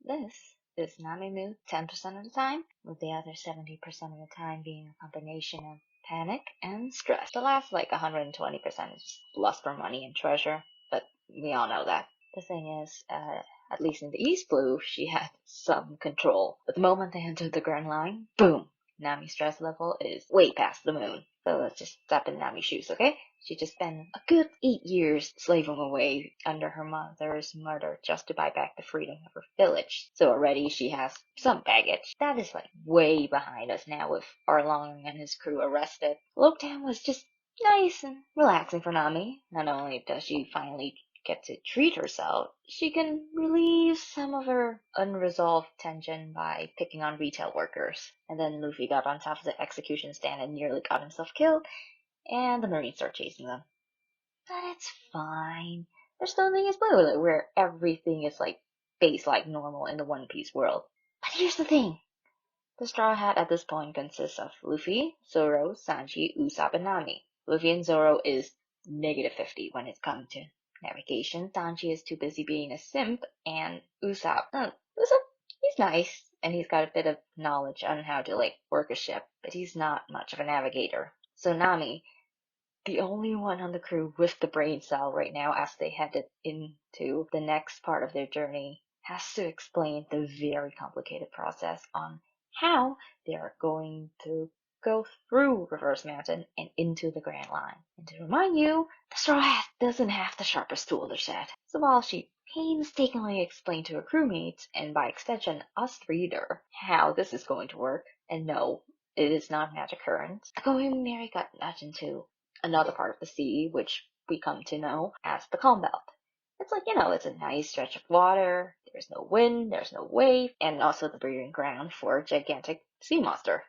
This is Nami mood 10% of the time, with the other 70% of the time being a combination of panic and stress. The last 120% is just lust for money and treasure, but we all know that. The thing is, at least in the East Blue, she had some control. But the moment they entered the Grand Line, boom! Nami's stress level is way past the moon. So let's just step in Nami's shoes, okay? She just spent a good 8 years slaving away under her mother's murder just to buy back the freedom of her village. So already she has some baggage. That is way behind us now with Arlong and his crew arrested. Loketown was just nice and relaxing for Nami. Not only does she finally get to treat herself, she can relieve some of her unresolved tension by picking on retail workers. And then Luffy got on top of the execution stand and nearly got himself killed, and the Marines start chasing them. But it's fine. There's still the thing is blue, where everything is based like normal in the One Piece world. But here's the thing. The Straw Hat at this point consists of Luffy, Zoro, Sanji, Usopp, and Nami. Luffy and Zoro is -50 when it comes to navigation. Sanji is too busy being a simp, and Usopp, he's nice, and he's got a bit of knowledge on how to work a ship, but he's not much of a navigator. So Nami, the only one on the crew with the brain cell right now as they headed into the next part of their journey, has to explain the very complicated process on how they are going to go through Reverse Mountain and into the Grand Line. And to remind you, the Straw Hat doesn't have the sharpest tool in their set. So while she painstakingly explained to her crewmates, and by extension us reader, how this is going to work, and no, it is not magic currents, Going Mary got nudged into another part of the sea, which we come to know as the Calm Belt. It's it's a nice stretch of water, there's no wind, there's no wave, and also the breeding ground for a gigantic sea monster.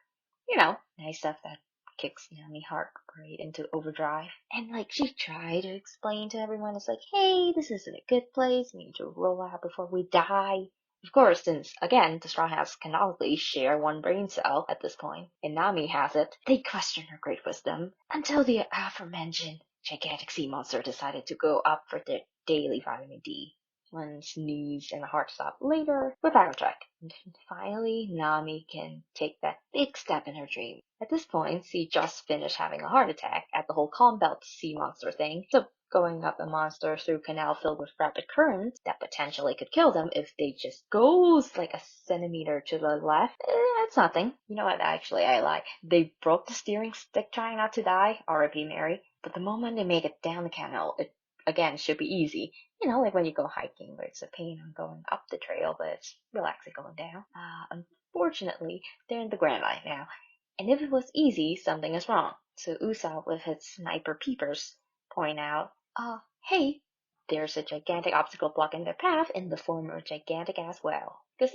Nice stuff that kicks Nami heart right into overdrive. And she tried to explain to everyone, it's hey, this isn't a good place, we need to roll out before we die. Of course, since, again, the Straw Hats canonically share one brain cell at this point, and Nami has it, they question her great wisdom until the aforementioned gigantic sea monster decided to go up for their daily vitamin D. One sneeze and a heart stop later, we're back on track. And finally, Nami can take that big step in her dream. At this point, she just finished having a heart attack at the whole Calm Belt sea monster thing, so going up a monster through canal filled with rapid currents that potentially could kill them if they just goes a centimeter to the left, it's nothing. You know what, actually, I lie. They broke the steering stick trying not to die, R.I.P. Mary, but the moment they make it down the canal, it again should be easy. When you go hiking where it's a pain on going up the trail, but it's relaxing going down. Unfortunately, they're in the Grand Line now, and if it was easy, something is wrong. So Usopp with his sniper peepers point out, hey, there's a gigantic obstacle blocking their path in the form of a gigantic ass whale. Because,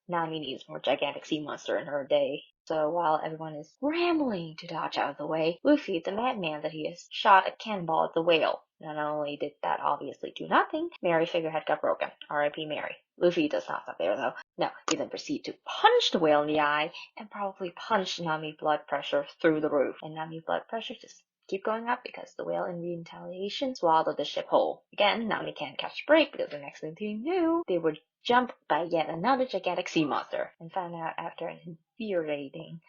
Nami needs more gigantic sea monster in her day. So while everyone is rambling to dodge out of the way, Luffy, the madman that he is, shot a cannonball at the whale. Not only did that obviously do nothing, Mary's figurehead got broken. R.I.P. Mary. Luffy does not stop there though. No, he then proceeds to punch the whale in the eye and probably punch Nami's blood pressure through the roof. And Nami's blood pressure just keep going up because the whale in retaliation swallowed the ship whole. Again, Nami can't catch a break because the next thing they knew, they would jumped by yet another gigantic sea monster, and found out after an infuriating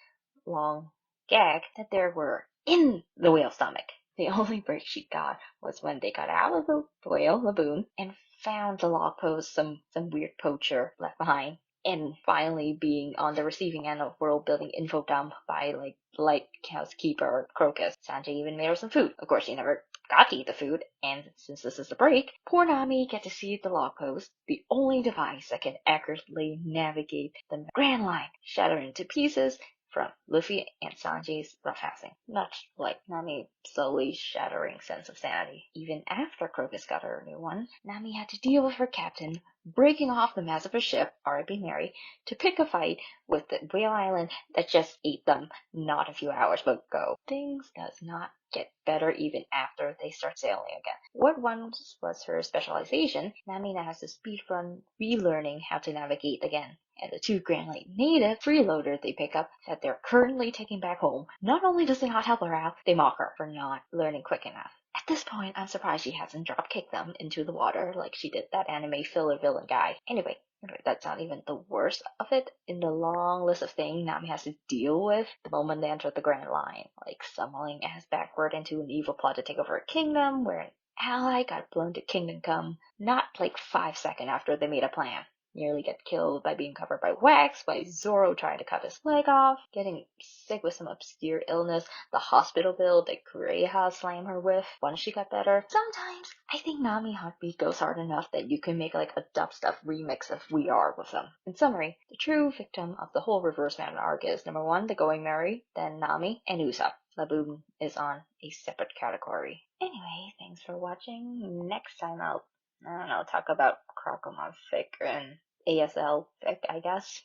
long gag that there were in the whale's stomach. The only break she got was when they got out of the whale lagoon and found the log post some weird poacher left behind, and finally being on the receiving end of world building info dump by lighthouse keeper Crocus. Sanjay even made her some food. Of course, she never got to eat the food, and since this is a break, poor Nami get to see the log post, the only device that can accurately navigate the Grand Line, shattered into pieces from Luffy and Sanji's roughhousing, much like Nami's slowly shattering sense of sanity. Even after Crocus got her a new one, Nami had to deal with her captain breaking off the mast of her ship, R.I.P. Mary, to pick a fight with the Whale Island that just ate them not a few hours ago. Things does not get better even after they start sailing again. What once was her specialization, Nami now has to speedrun relearning how to navigate again. And the two Grand Lake native freeloaders they pick up that they're currently taking back home, not only does they not help her out, they mock her for not learning quick enough. At this point, I'm surprised she hasn't drop-kicked them into the water like she did that anime filler villain guy. Anyway, that's not even the worst of it. In the long list of things Nami has to deal with the moment they enter the Grand Line, like summoning ass backward into an evil plot to take over a kingdom where an ally got blown to kingdom come not like 5 seconds after they made a plan. Nearly get killed by being covered by wax, by Zoro trying to cut his leg off, getting sick with some obscure illness, the hospital bill that Kureha slammed her with once she got better. Sometimes I think Nami Heartbeat goes hard enough that you can make like a dubstep remix of We Are with them. In summary, the true victim of the whole Reverse Man arc is number 1, the Going Merry, then Nami, and Usopp. Laboon is on a separate category. Anyway, thanks for watching. Next time I don't know, talk about Crocomon fic and ASL fic, I guess.